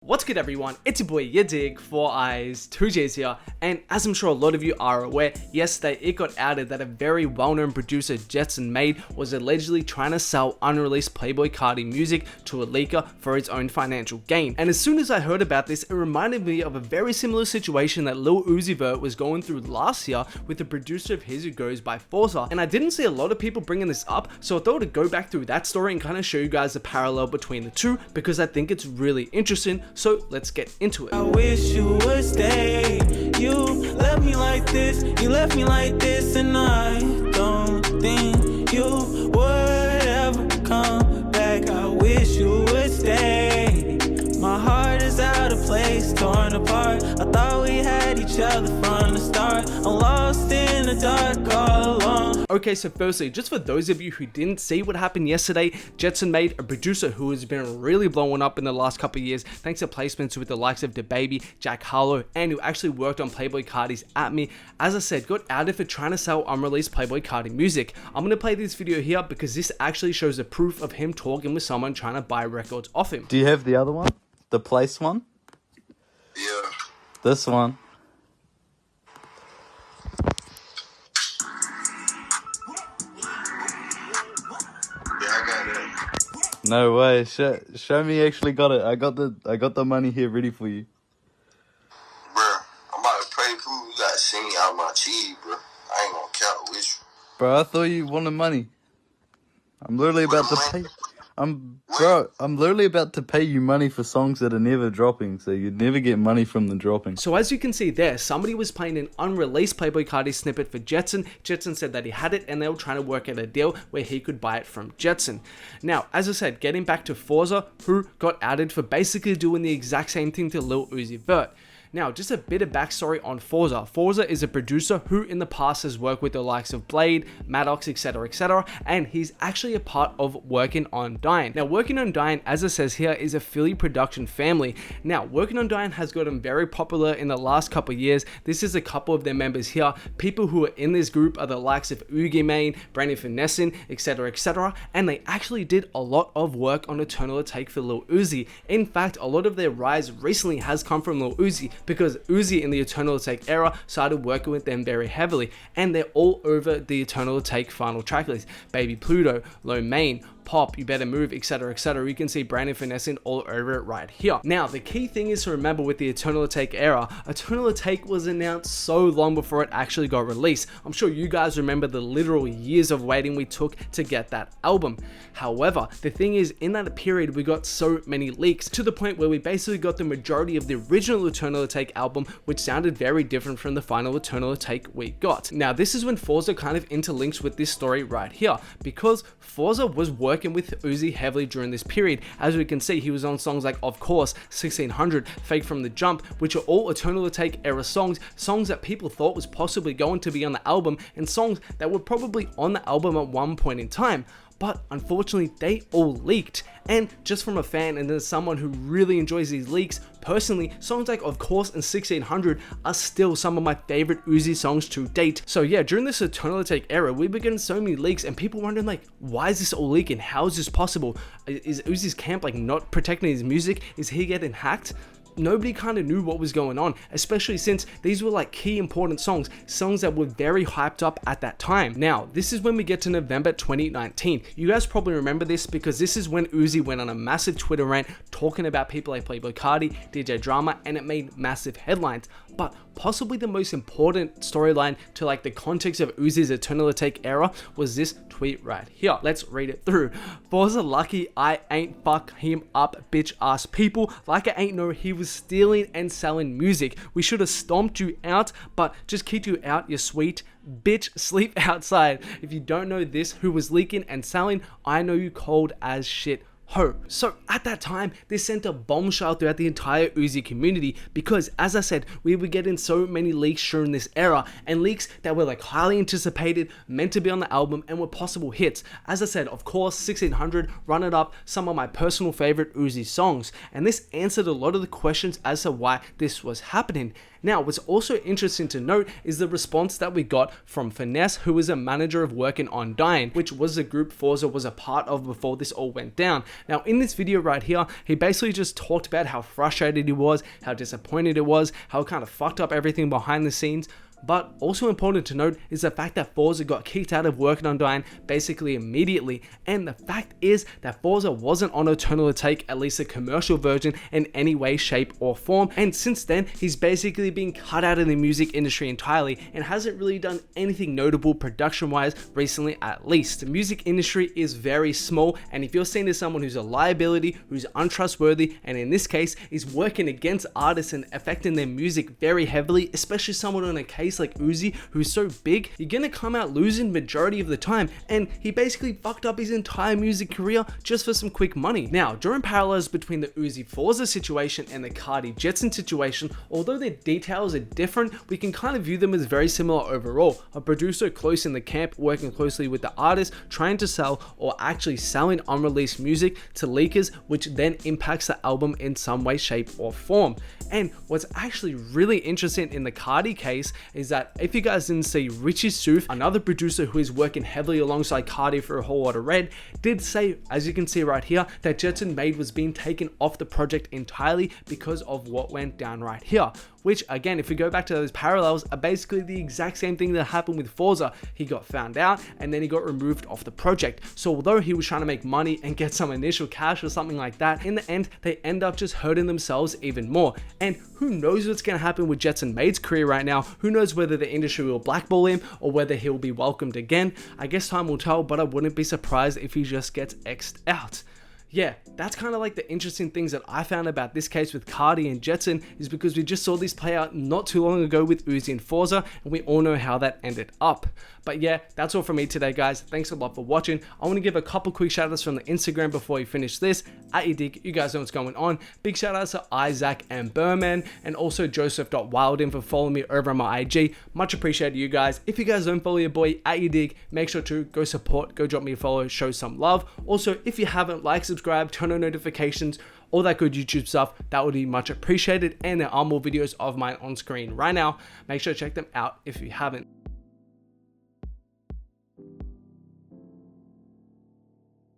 What's good everyone, it's your boy yadiiiigg, 4 eyes, 2 J's here, and as I'm sure a lot of you are aware, yesterday it got outed that a very well-known producer, Jetsonmade, was allegedly trying to sell unreleased Playboi Carti music to a leaker for its own financial gain. And as soon as I heard about this, it reminded me of a very similar situation that Lil Uzi Vert was going through last year with the producer of his who goes by Forza, and I didn't see a lot of people bringing this up, so I thought I'd go back through that story and kind of show you guys the parallel between the two, because I think it's really interesting. So let's get into it. I wish you would stay. You left me like this, you left me like this, and I don't think you would ever come back. I wish you would stay. My heart is out of place, torn apart. I thought we had each other from the start. I'm lost in the dark all along. Okay, so firstly, just for those of you who didn't see what happened yesterday, Jetsonmade, a producer who has been really blowing up in the last couple of years thanks to placements with the likes of DaBaby, Jack Harlow, and who actually worked on Playboi Carti's At Me, as I said, got outed for trying to sell unreleased Playboi Carti music. I'm going to play this video here because this actually shows the proof of him talking with someone trying to buy records off him. Do you have the other one? The place one? Yeah. This one. Yeah, I got it. No way. Show me you actually got it. I got the money here ready for you. Bruh, I'm about to pray for you. You gotta send me out my cheese, bro. I ain't gonna count with you. Bro, I thought you wanted money. I'm literally about to pay. I'm literally about to pay you money for songs that are never dropping, so you'd never get money from the dropping. So as you can see there, somebody was playing an unreleased Playboi Carti snippet for Jetson. Jetson said that he had it and they were trying to work out a deal where he could buy it from Jetson. Now, as I said, getting back to Forza, who got outed for basically doing the exact same thing to Lil Uzi Vert. Now, just a bit of backstory on Forza. Forza is a producer who in the past has worked with the likes of Blade, Maddox, etc, and he's actually a part of Working on Dying. Now, Working on Dying, as it says here, is a Philly production family. Now, Working on Dying has gotten very popular in the last couple of years. This is a couple of their members here. People who are in this group are the likes of Yadiiiigg, Brandon Finessin, etc, and they actually did a lot of work on Eternal Atake for Lil Uzi. In fact, a lot of their rise recently has come from Lil Uzi, because Uzi in the Eternal Atake era started working with them very heavily, and they're all over the Eternal Atake final tracklist. Baby Pluto, Low Main, Pop, You Better Move, etc. You can see Brandon Finessin all over it right here. Now, the key thing is to remember with the Eternal Atake era, Eternal Atake was announced so long before it actually got released. I'm sure you guys remember the literal years of waiting we took to get that album. However, the thing is, in that period, we got so many leaks to the point where we basically got the majority of the original Eternal Atake album, which sounded very different from the final Eternal Atake we got. Now, this is when Forza kind of interlinks with this story right here, because Forza was working with Uzi heavily during this period. As we can see, he was on songs like Of Course, 1600, Fake from the Jump, which are all Eternal Atake era songs that people thought was possibly going to be on the album, and songs that were probably on the album at one point in time. But unfortunately, they all leaked. And just from a fan and as someone who really enjoys these leaks, personally, songs like Of Course and 1600 are still some of my favorite Uzi songs to date. So yeah, during this Eternal Atake era, we began so many leaks and people wondering like, why is this all leaking? How is this possible? Is Uzi's camp like not protecting his music? Is he getting hacked? Nobody kind of knew what was going on, especially since these were like key important songs that were very hyped up at that time. Now, this is when we get to November 2019. You guys probably remember this because this is when Uzi went on a massive Twitter rant talking about people like Playboi Carti, DJ Drama, and it made massive headlines. But possibly the most important storyline to like the context of Uzi's Eternal Atake era was this tweet right here. Let's read it through. Forza lucky I ain't fuck him up, bitch ass people. Like I ain't know he was stealing and selling music. We should have stomped you out, but just kicked you out, you sweet bitch. Sleep outside. If you don't know this, who was leaking and selling, I know you cold as shit. Ho. So at that time, this sent a bombshell throughout the entire Uzi community because, as I said, we were getting so many leaks during this era, and leaks that were like highly anticipated, meant to be on the album, and were possible hits. As I said, Of Course, 1600, Run It Up, some of my personal favorite Uzi songs, and this answered a lot of the questions as to why this was happening. Now, what's also interesting to note is the response that we got from Finesse, who was a manager of Working on Dying, which was a group Forza was a part of before this all went down. Now, in this video right here, he basically just talked about how frustrated he was, how disappointed it was, how it kind of fucked up everything behind the scenes. But also important to note is the fact that Forza got kicked out of Working on Dying basically immediately, and the fact is that Forza wasn't on Eternal Atake, at least a commercial version, in any way, shape or form, and since then he's basically been cut out of the music industry entirely and hasn't really done anything notable production wise recently at least. The music industry is very small, and if you're seen as someone who's a liability, who's untrustworthy, and in this case is working against artists and affecting their music very heavily, especially someone on a case like Uzi who's so big, you're gonna come out losing majority of the time, and he basically fucked up his entire music career just for some quick money. Now, drawing parallels between the Uzi Forza situation and the Carti Jetson situation, although their details are different, we can kind of view them as very similar overall. A producer close in the camp working closely with the artist, trying to sell or actually selling unreleased music to leakers, which then impacts the album in some way, shape or form. And what's actually really interesting in the Carti case is that if you guys didn't see, Richie Soof, another producer who is working heavily alongside Carti for a Whole Lotta Red, did say, as you can see right here, that Jetsonmade was being taken off the project entirely because of what went down right here. Which again, if we go back to those parallels, are basically the exact same thing that happened with Forza. He got found out and then he got removed off the project. So although he was trying to make money and get some initial cash or something like that, in the end, they end up just hurting themselves even more. And who knows what's going to happen with Jetsonmade's career right now? Who knows whether the industry will blackball him or whether he'll be welcomed again? I guess time will tell, but I wouldn't be surprised if he just gets X'd out. Yeah, that's kind of like the interesting things that I found about this case with Carti and Jetson, is because we just saw this play out not too long ago with Uzi and Forza, and we all know how that ended up. But yeah, that's all from me today, guys. Thanks a lot for watching. I want to give a couple quick shout outs from the Instagram before we finish this. @yadiiiigg, you guys know what's going on. Big shout outs to Isaac and Berman, and also Joseph.Wildin for following me over on my IG. Much appreciated, you guys. If you guys don't follow your boy @yadiiiigg, make sure to go support, go drop me a follow, show some love. Also, if you haven't, like, subscribe, turn on notifications, all that good YouTube stuff, that would be much appreciated. And there are more videos of mine on screen right now. Make sure to check them out if you haven't.